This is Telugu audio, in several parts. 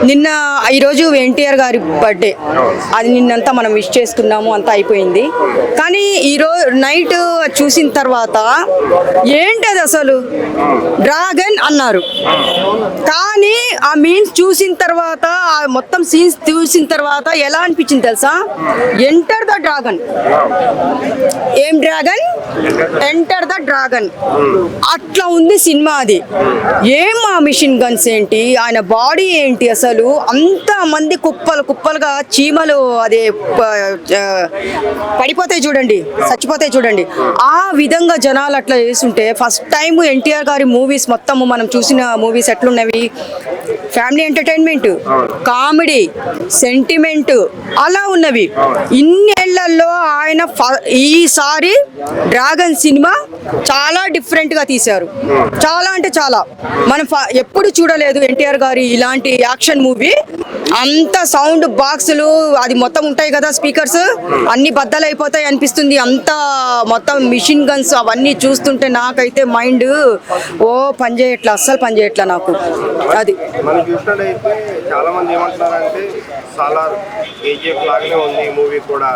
నిన్న ఈరోజు ఎన్టీఆర్ గారి బర్త్డే, అది నిన్నంతా మనం విష్ చేసుకున్నాము, అంతా అయిపోయింది. కానీ ఈరోజు నైట్ చూసిన తర్వాత ఏంటి అది అసలు డ్రాగన్ అన్నారు. కానీ ఆ మీన్స్ చూసిన తర్వాత, ఆ మొత్తం సీన్స్ చూసిన తర్వాత ఎలా అనిపించింది తెలుసా? Enter the dragon. ఏం డ్రాగన్? Enter the dragon. అట్లా ఉంది సినిమా. అది ఏం ఆ మిషన్ గన్స్ ఏంటి, ఆయన బాడీ ఏంటి, అసలు అంత మంది కుప్పలు కుప్పలుగా చీమలు అదే పడిపోతాయి చూడండి, చచ్చిపోతాయి చూడండి. ఆ విధంగా జనాలు అట్లా చేస్తుంటే ఫస్ట్ టైం ఎన్టీఆర్ గారి మూవీస్ మొత్తము మనం చూసిన మూవీస్ ఎట్లున్నవి? ఫ్యామిలీ ఎంటర్టైన్మెంట్, కామెడీ, సెంటిమెంట్ అలా ఉన్నవి. ఇన్నేళ్లలో ఆయన ఈసారి డ్రాగన్ సినిమా చాలా డిఫరెంట్గా తీశారు. చాలా అంటే చాలా. మనం ఎప్పుడు చూడలేదు ఎన్టీఆర్ గారి ఇలాంటి యాక్షన్ మూవీ. అంత సౌండ్ బాక్సులు అది మొత్తం ఉంటాయి కదా, స్పీకర్స్ అన్ని బద్దలైపోతాయి అనిపిస్తుంది. అంత మొత్తం మిషన్ గన్స్ అవన్నీ చూస్తుంటే నాకైతే మైండ్ పనిచేయట్లా, అస్సలు పనిచేయట్లా నాకు. అది మనం చూసినట్టయితే చాలా మంది ఏమంటున్నారంటే సాలార్ కేజీఎఫ్ లాగానే ఉంది మూవీ కూడా,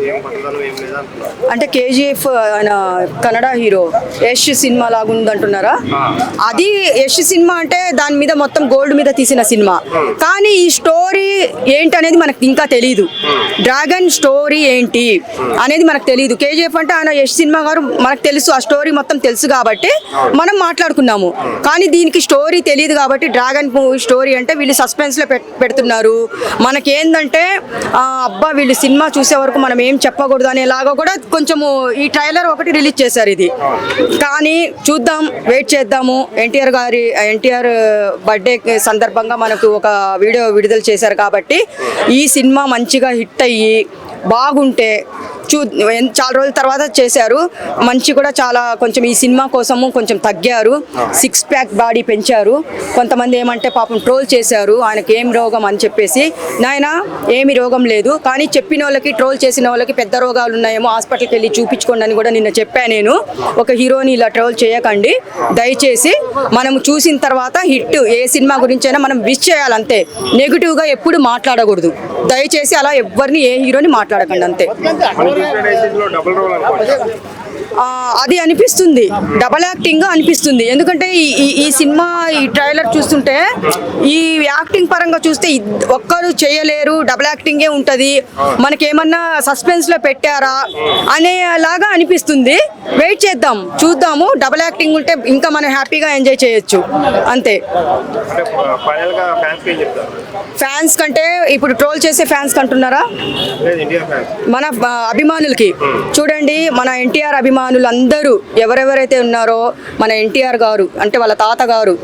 ఏం కొత్తదనం ఏం లేదు అంటున్నారు. అంటే కేజీఎఫ్ ఆయన కన్నడ హీరో యష్ సినిమా లాగా ఉందంటున్నారా? అది యష్ సినిమా అంటే దాని మీద మొత్తం గోల్డ్ మీద తీసిన సినిమా. కానీ ఈ స్టోరీ ఏంటి అనేది మనకు ఇంకా తెలియదు. డ్రాగన్ స్టోరీ ఏంటి అనేది మనకు తెలియదు. కేజీఎఫ్ అంటే ఆయన యష్ సినిమా గారు మనకు తెలుసు, ఆ స్టోరీ మొత్తం తెలుసు కాబట్టి మనం మాట్లాడుకున్నాము. కానీ దీనికి స్టోరీ తెలియదు కాబట్టి డ్రాగన్ మూవీ స్టోరీ అంటే వీళ్ళు సస్పెన్స్లో పెడుతున్నారు. మనకేందంటే అబ్బా వీళ్ళు సినిమా చూసే వరకు మనం ఏం చెప్పకూడదు అనేలాగా కూడా కొంచెము ఈ ట్రైలర్ ఒకటి రిలీజ్ చేశారు. ఇది కానీ చూద్దాం, వెయిట్ చేద్దాము. ఎన్టీఆర్ బర్త్డే సందర్భంగా మనకు ఒక వీడియో విడుదల చేశారు కాబట్టి ఈ సినిమా మంచిగా హిట్ అయ్యి బాగుంటే చాలా రోజుల తర్వాత చేశారు. మంచి కూడా చాలా కొంచెం ఈ సినిమా కోసము కొంచెం తగ్గారు, 6 ప్యాక్ బాడీ పెంచారు. కొంతమంది ఏమంటే పాపం ట్రోల్ చేశారు, ఆయనకి ఏం రోగం అని చెప్పేసి. నాయన ఏమి రోగం లేదు, కానీ చెప్పిన వాళ్ళకి, ట్రోల్ చేసిన వాళ్ళకి పెద్ద రోగాలు ఉన్నాయేమో, హాస్పిటల్కి వెళ్ళి చూపించుకోండి అని కూడా నిన్న చెప్పాను నేను. ఒక హీరోని ఇలా ట్రోల్ చేయకండి దయచేసి. మనం చూసిన తర్వాత హిట్ ఏ సినిమా గురించైనా మనం విష్ చేయాలంతే, నెగిటివ్గా ఎప్పుడు మాట్లాడకూడదు దయచేసి. అలా ఎవరిని ఏ హీరోని మాట్లాడకండి అంతే. అది అనిపిస్తుంది, డబల్ యాక్టింగ్ అనిపిస్తుంది. ఎందుకంటే ఈ సినిమా ఈ ట్రైలర్ చూస్తుంటే ఈ యాక్టింగ్ పరంగా చూస్తే ఒక్కరు చేయలేరు, డబల్ యాక్టింగే ఉంటుంది. మనకేమన్నా సస్పెన్స్లో పెట్టారా అనేలాగా అనిపిస్తుంది. వెయిట్ చేద్దాం, చూద్దాము. డబల్ యాక్టింగ్ ఉంటే ఇంకా మనం హ్యాపీగా ఎంజాయ్ చేయొచ్చు అంతే. ఫ్యాన్స్ కంటే ఇప్పుడు ట్రోల్ చేసే ఫ్యాన్స్ కంటున్నారా? మన అభిమానులకి చూడండి, మన ఎన్టీఆర్ అభిమానులు అందరూ ఎవరెవరైతే ఉన్నారో, మన ఎన్టీఆర్ గారు అంటే వాళ్ళ తాతగారు,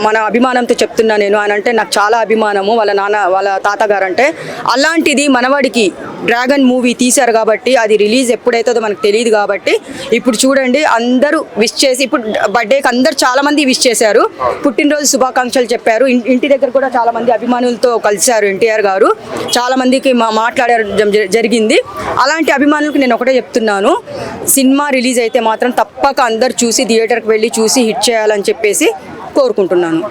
మన అభిమానంతో చెప్తున్నా నేను. ఆయన అంటే నాకు చాలా అభిమానము, వాళ్ళ తాతగారు అంటే. అలాంటిది మనవాడికి డ్రాగన్ మూవీ తీశారు కాబట్టి అది రిలీజ్ ఎప్పుడైతుందో మనకు తెలియదు కాబట్టి ఇప్పుడు చూడండి అందరూ విష్ చేసి, ఇప్పుడు బర్త్డేకి అందరూ చాలా మంది విష్ చేశారు, పుట్టినరోజు శుభాకాంక్షలు చెప్పారు. ఇంటి దగ్గర కూడా చాలా మంది అభిమానులతో కలిశారు ఎన్టీఆర్ గారు, చాలా మందికి మాట్లాడడం జరిగింది. అలాంటి అభిమానులకు నేను ఒకటే చెప్తున్నాను, సినిమా రిలీజ్ అయితే మాత్రం తప్పక అందరు చూసి థియేటర్కి వెళ్ళి చూసి హిట్ చేయాలని చెప్పేసి కోరుకుంటున్నాను.